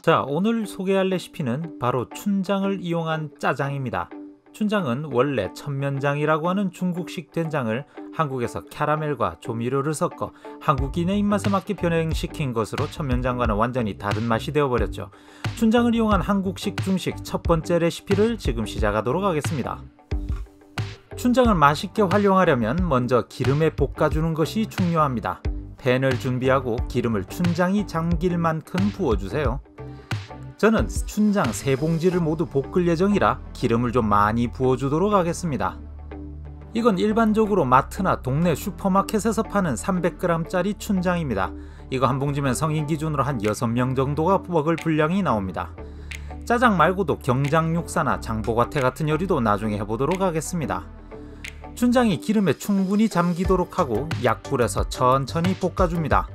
자, 오늘 소개할 레시피는 바로 춘장을 이용한 짜장입니다. 춘장은 원래 천면장이라고 하는 중국식 된장을 한국에서 캐러멜과 조미료를 섞어 한국인의 입맛에 맞게 변형시킨 것으로 천면장과는 완전히 다른 맛이 되어버렸죠. 춘장을 이용한 한국식 중식 첫 번째 레시피를 지금 시작하도록 하겠습니다. 춘장을 맛있게 활용하려면 먼저 기름에 볶아주는 것이 중요합니다. 팬을 준비하고 기름을 춘장이 잠길 만큼 부어주세요. 저는 춘장 3봉지를 모두 볶을 예정이라 기름을 좀 많이 부어주도록 하겠습니다. 이건 일반적으로 마트나 동네 슈퍼마켓에서 파는 300g짜리 춘장입니다. 이거 한 봉지면 성인 기준으로 한 6명 정도가 먹을 분량이 나옵니다. 짜장 말고도 경장육사나 장보과태 같은 요리도 나중에 해보도록 하겠습니다. 춘장이 기름에 충분히 잠기도록 하고 약불에서 천천히 볶아줍니다.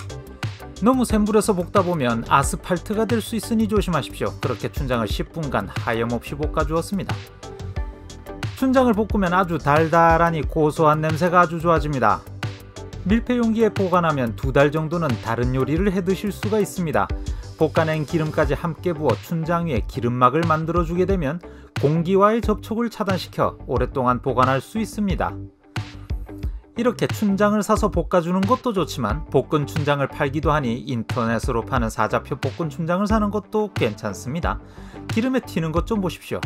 너무 센 불에서 볶다 보면 아스팔트가 될 수 있으니 조심하십시오. 그렇게 춘장을 10분간 하염없이 볶아주었습니다. 춘장을 볶으면 아주 달달하니 고소한 냄새가 아주 좋아집니다. 밀폐 용기에 보관하면 2달 정도는 다른 요리를 해 드실 수가 있습니다. 볶아낸 기름까지 함께 부어 춘장 위에 기름막을 만들어주게 되면 공기와의 접촉을 차단시켜 오랫동안 보관할 수 있습니다. 이렇게 춘장을 사서 볶아주는 것도 좋지만 볶은 춘장을 팔기도 하니 인터넷으로 파는 사자표 볶은 춘장을 사는 것도 괜찮습니다. 기름에 튀는 것 좀 보십시오.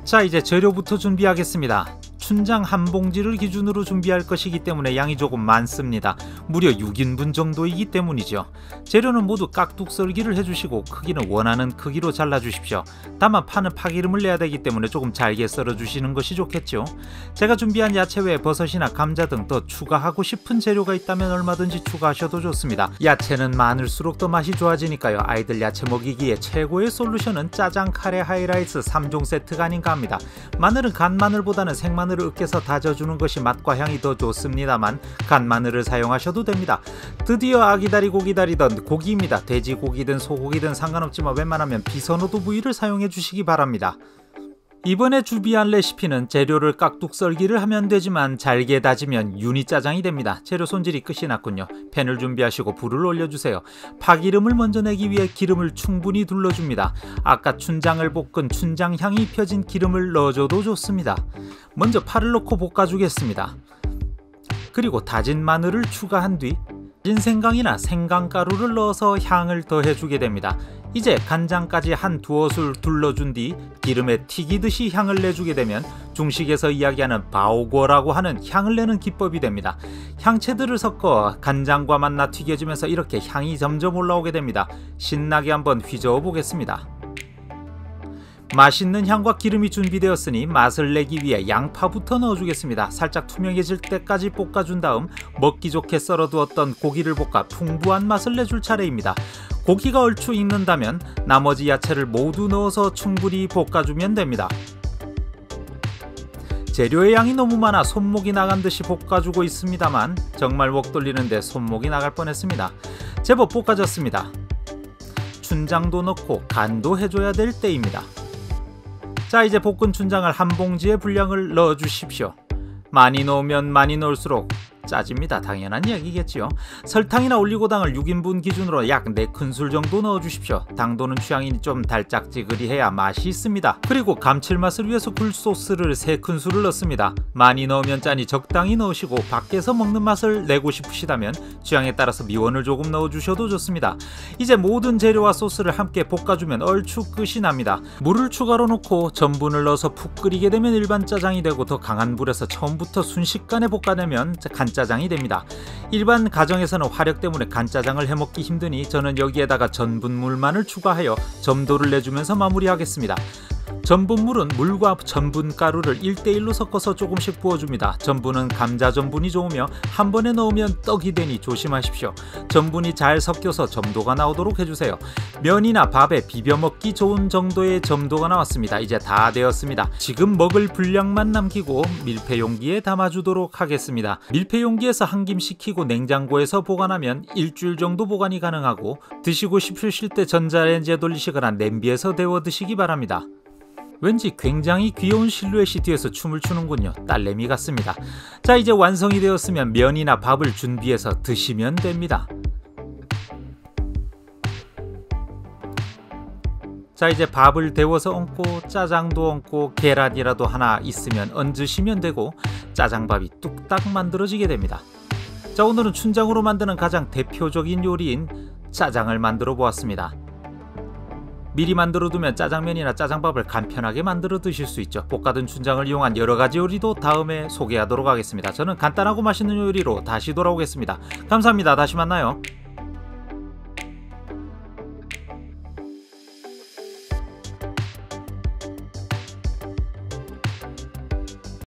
자, 이제 재료부터 준비하겠습니다. 춘장 한 봉지를 기준으로 준비할 것이기 때문에 양이 조금 많습니다. 무려 6인분 정도이기 때문이죠. 재료는 모두 깍둑 썰기를 해주시고 크기는 원하는 크기로 잘라주십시오. 다만 파는 파기름을 내야 되기 때문에 조금 잘게 썰어주시는 것이 좋겠죠. 제가 준비한 야채 외에 버섯이나 감자 등 더 추가하고 싶은 재료가 있다면 얼마든지 추가하셔도 좋습니다. 야채는 많을수록 더 맛이 좋아지니까요. 아이들 야채 먹이기에 최고의 솔루션은 짜장 카레 하이라이트 3종 세트가 아닌가 합니다. 마늘은 간 마늘보다는 생마늘 을 으깨서 다져주는 것이 맛과 향이 더 좋습니다만 간마늘을 사용하셔도 됩니다. 드디어 아기다리고 기다리던 고기입니다. 돼지고기든 소고기든 상관없지만 웬만하면 비선호도 부위를 사용해 주시기 바랍니다. 이번에 준비한 레시피는 재료를 깍둑 썰기를 하면 되지만 잘게 다지면 유니짜장이 됩니다. 재료 손질이 끝이 났군요. 팬을 준비하시고 불을 올려주세요. 파기름을 먼저 내기 위해 기름을 충분히 둘러줍니다. 아까 춘장을 볶은 춘장 향이 펴진 기름을 넣어줘도 좋습니다. 먼저 파를 넣고 볶아주겠습니다. 그리고 다진 마늘을 추가한 뒤 다진 생강이나 생강가루를 넣어서 향을 더해주게 됩니다. 이제 간장까지 한 두엇을 둘러준 뒤 기름에 튀기듯이 향을 내주게 되면 중식에서 이야기하는 바오궈라고 하는 향을 내는 기법이 됩니다. 향채들을 섞어 간장과 만나 튀겨지면서 이렇게 향이 점점 올라오게 됩니다. 신나게 한번 휘저어 보겠습니다. 맛있는 향과 기름이 준비되었으니 맛을 내기 위해 양파부터 넣어주겠습니다. 살짝 투명해질 때까지 볶아준 다음 먹기 좋게 썰어두었던 고기를 볶아 풍부한 맛을 내줄 차례입니다. 고기가 얼추 익는다면 나머지 야채를 모두 넣어서 충분히 볶아주면 됩니다. 재료의 양이 너무 많아 손목이 나간 듯이 볶아주고 있습니다만 정말 목 돌리는데 손목이 나갈 뻔했습니다. 제법 볶아졌습니다. 춘장도 넣고 간도 해줘야 될 때입니다. 자, 이제 볶은 춘장을 한 봉지의 분량을 넣어주십시오. 많이 넣으면 많이 넣을수록 짜집니다. 당연한 이야기겠지요. 설탕이나 올리고당을 6인분 기준으로 약 4큰술 정도 넣어주십시오. 당도는 취향이니 좀 달짝지근해야 맛이 있습니다. 그리고 감칠맛을 위해서 굴소스를 3큰술을 넣습니다. 많이 넣으면 짜니 적당히 넣으시고 밖에서 먹는 맛을 내고 싶으시다면 취향에 따라서 미원을 조금 넣어주셔도 좋습니다. 이제 모든 재료와 소스를 함께 볶아주면 얼추 끝이 납니다. 물을 추가로 넣고 전분을 넣어서 푹 끓이게 되면 일반 짜장이 되고 더 강한 불에서 처음부터 순식간에 볶아내면 간짜장이 됩니다. 일반 가정에서는 화력 때문에 간짜장을 해먹기 힘드니 저는 여기에다가 전분물만을 추가하여 점도를 내주면서 마무리하겠습니다. 전분물은 물과 전분가루를 1:1로 섞어서 조금씩 부어줍니다. 전분은 감자 전분이 좋으며 한 번에 넣으면 떡이 되니 조심하십시오. 전분이 잘 섞여서 점도가 나오도록 해주세요. 면이나 밥에 비벼 먹기 좋은 정도의 점도가 나왔습니다. 이제 다 되었습니다. 지금 먹을 분량만 남기고 밀폐 용기에 담아주도록 하겠습니다. 밀폐 용기에서 한 김 식히고 냉장고에서 보관하면 일주일 정도 보관이 가능하고 드시고 싶으실 때 전자레인지에 돌리시거나 냄비에서 데워 드시기 바랍니다. 왠지 굉장히 귀여운 실루엣이 뒤에서 춤을 추는군요. 딸내미 같습니다. 자, 이제 완성이 되었으면 면이나 밥을 준비해서 드시면 됩니다. 자, 이제 밥을 데워서 얹고 짜장도 얹고 계란이라도 하나 있으면 얹으시면 되고 짜장밥이 뚝딱 만들어지게 됩니다. 자, 오늘은 춘장으로 만드는 가장 대표적인 요리인 짜장을 만들어 보았습니다. 미리 만들어두면 짜장면이나 짜장밥을 간편하게 만들어 드실 수 있죠. 볶아둔 춘장을 이용한 여러가지 요리도 다음에 소개하도록 하겠습니다. 저는 간단하고 맛있는 요리로 다시 돌아오겠습니다. 감사합니다. 다시 만나요.